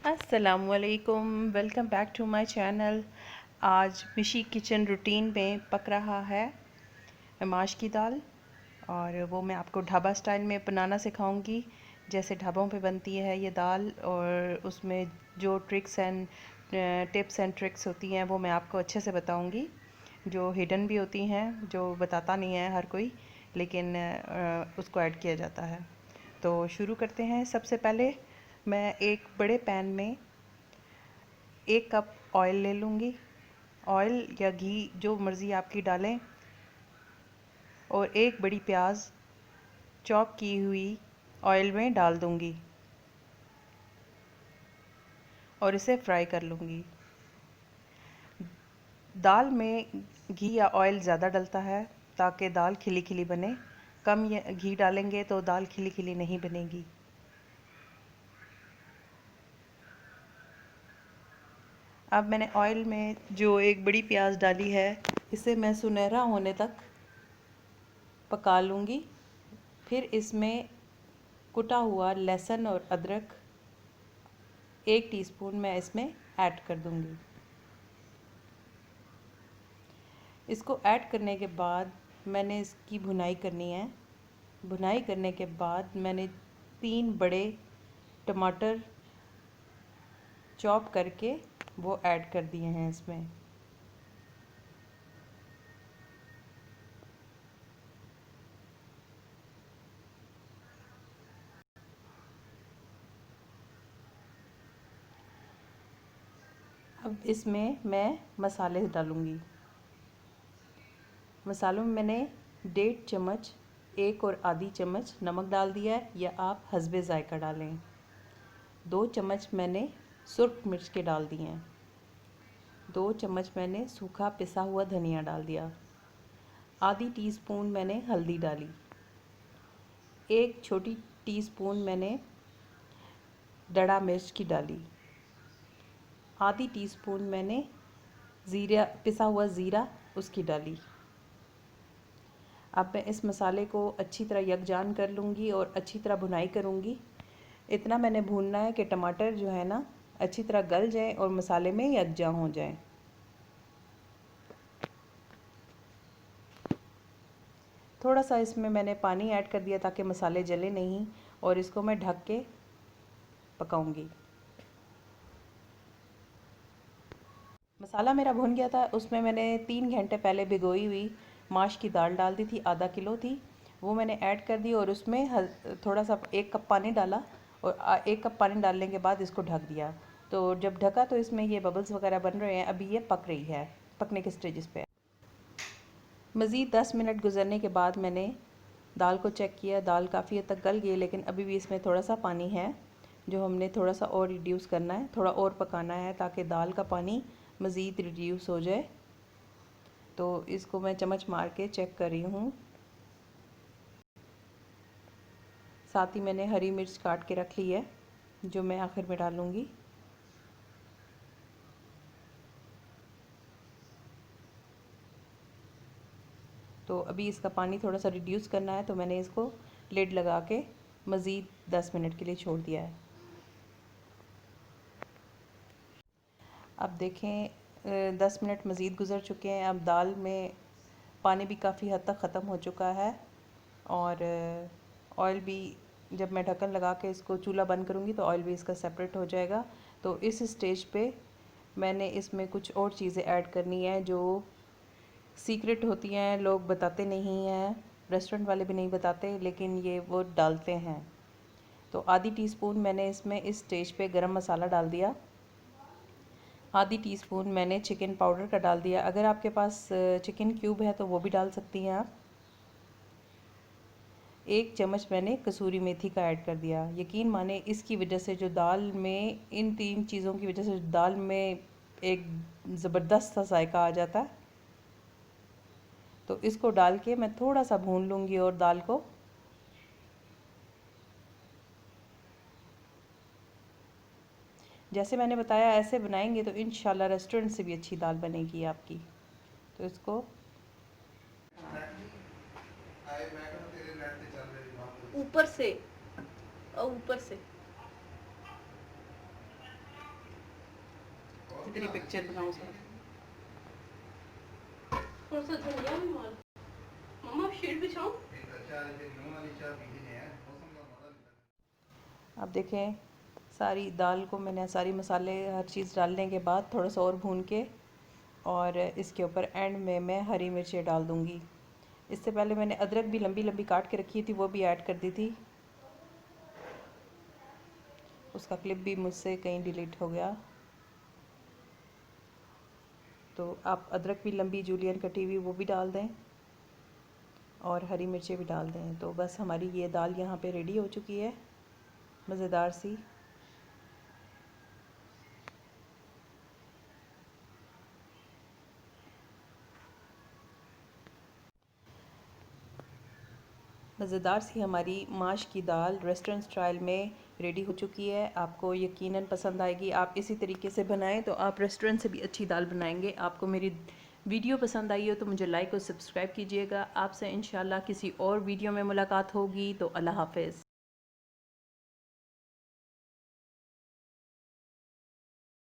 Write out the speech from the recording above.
अस्सलामुअलैकुम, welcome back to my channel. आज Mishi kitchen routine में पक रहा है माश की दाल, और वो मैं आपको ढाबा स्टाइल में बनाना सिखाऊंगी, जैसे ढाबों पे बनती है ये दाल। और उसमें जो tricks and tips and tricks होती हैं वो मैं आपको अच्छे से बताऊंगी, जो हिडन भी होती हैं, जो बताता नहीं है हर कोई, लेकिन उसको ऐड किया जाता है। तो शुरू करते हैं। सबसे पहले मैं एक बड़े पैन में 1 कप ऑयल ले लूँगी। ऑयल या घी जो मर्ज़ी आपकी डालें, और एक बड़ी प्याज चॉप की हुई ऑयल में डाल दूँगी और इसे फ्राई कर लूँगी। दाल में घी या ऑयल ज़्यादा डलता है ताकि दाल खिली खिली बने। कम घी डालेंगे तो दाल खिली खिली नहीं बनेगी। अब मैंने ऑयल में जो एक बड़ी प्याज डाली है, इसे मैं सुनहरा होने तक पका लूँगी। फिर इसमें कुटा हुआ लहसुन और अदरक 1 टीस्पून मैं इसमें ऐड कर दूँगी। इसको ऐड करने के बाद मैंने इसकी भुनाई करनी है। भुनाई करने के बाद मैंने 3 बड़े टमाटर चॉप करके वो ऐड कर दिए हैं इसमें। अब इसमें मैं मसाले डालूँगी। मसालों में मैंने 1.5 चम्मच 1 और आधी चम्मच नमक डाल दिया है, या आप हस्बे ज़ायका डालें। 2 चम्मच मैंने सुर्ख मिर्च के डाल दिए हैं। 2 चम्मच मैंने सूखा पिसा हुआ धनिया डाल दिया। आधी टीस्पून मैंने हल्दी डाली। 1 छोटी टीस्पून मैंने दड़ा मिर्च की डाली। आधी टीस्पून मैंने ज़ीरा, पिसा हुआ ज़ीरा, उसकी डाली। अब मैं इस मसाले को अच्छी तरह यकजान कर लूँगी और अच्छी तरह भुनाई करूँगी। इतना मैंने भूनना है कि टमाटर जो है ना अच्छी तरह गल जाए और मसाले में यकजा हो जाए। थोड़ा सा इसमें मैंने पानी ऐड कर दिया ताकि मसाले जले नहीं, और इसको मैं ढक के पकाऊंगी। मसाला मेरा भुन गया था। उसमें मैंने 3 घंटे पहले भिगोई हुई माश की दाल डाल दी थी, आधा किलो थी। वो मैंने ऐड कर दी और उसमें थोड़ा सा 1 कप पानी डाला, और 1 कप पानी डालने के बाद इसको ढक दिया। तो जब ढका तो इसमें ये बबल्स वगैरह बन रहे हैं। अभी ये पक रही है, पकने के स्टेजेस पे है। मज़ीद 10 मिनट गुजरने के बाद मैंने दाल को चेक किया। दाल काफ़ी हद तक गल गई, लेकिन अभी भी इसमें थोड़ा सा पानी है, जो हमने थोड़ा सा और रिड्यूस करना है, थोड़ा और पकाना है ताकि दाल का पानी मज़ीद रिड्यूस हो जाए। तो इसको मैं चम्मच मार के चेक कर रही हूँ। साथ ही मैंने हरी मिर्च काट के रख ली है, जो मैं आखिर में डालूँगी। तो अभी इसका पानी थोड़ा सा रिड्यूस करना है, तो मैंने इसको लिड लगा के मज़ीद 10 मिनट के लिए छोड़ दिया है। अब देखें 10 मिनट मज़ीद गुज़र चुके हैं। अब दाल में पानी भी काफ़ी हद तक ख़त्म हो चुका है, और ऑयल भी, जब मैं ढक्कन लगा के इसको चूल्हा बंद करूँगी तो ऑयल भी इसका सेपरेट हो जाएगा। तो इस स्टेज पे मैंने इसमें कुछ और चीज़ें ऐड करनी है जो सीक्रेट होती हैं, लोग बताते नहीं हैं, रेस्टोरेंट वाले भी नहीं बताते, लेकिन ये वो डालते हैं। तो आधी टीस्पून मैंने इसमें इस स्टेज पे गरम मसाला डाल दिया। आधी टीस्पून मैंने चिकन पाउडर का डाल दिया। अगर आपके पास चिकन क्यूब है तो वो भी डाल सकती हैं आप। 1 चम्मच मैंने कसूरी मेथी का ऐड कर दिया। यकीन माने, इसकी वजह से जो दाल में, इन 3 चीज़ों की वजह से दाल में एक ज़बरदस्त सा जायका आ जाता है। तो इसको डाल के मैं थोड़ा सा भून लूँगी, और दाल को जैसे मैंने बताया ऐसे बनाएंगे तो इंशाल्लाह रेस्टोरेंट से भी अच्छी दाल बनेगी आपकी। तो इसको ऊपर से, ऊपर से तेरी पिक्चर बनाऊं सर। कौन सा धनिया भी मार मम्मा शीट बिछाऊं। अब देखें, सारी दाल को मैंने सारी मसाले हर चीज़ डालने के बाद थोड़ा सा और भून के, और इसके ऊपर एंड में मैं हरी मिर्चें डाल दूँगी। इससे पहले मैंने अदरक भी लंबी लंबी काट के रखी थी, वो भी ऐड कर दी थी। उसका क्लिप भी मुझसे कहीं डिलीट हो गया। तो आप अदरक भी लंबी जूलियन कटी हुई वो भी डाल दें, और हरी मिर्चें भी डाल दें। तो बस हमारी ये दाल यहाँ पे रेडी हो चुकी है, मज़ेदार सी। मज़ेदार सी हमारी माश की दाल रेस्टोरेंट स्टाइल में रेडी हो चुकी है। आपको यकीनन पसंद आएगी। आप इसी तरीके से बनाएं तो आप रेस्टोरेंट से भी अच्छी दाल बनाएंगे। आपको मेरी वीडियो पसंद आई हो तो मुझे लाइक और सब्सक्राइब कीजिएगा। आपसे इंशाल्लाह किसी और वीडियो में मुलाकात होगी। तो अल्लाह हाफ़िज़।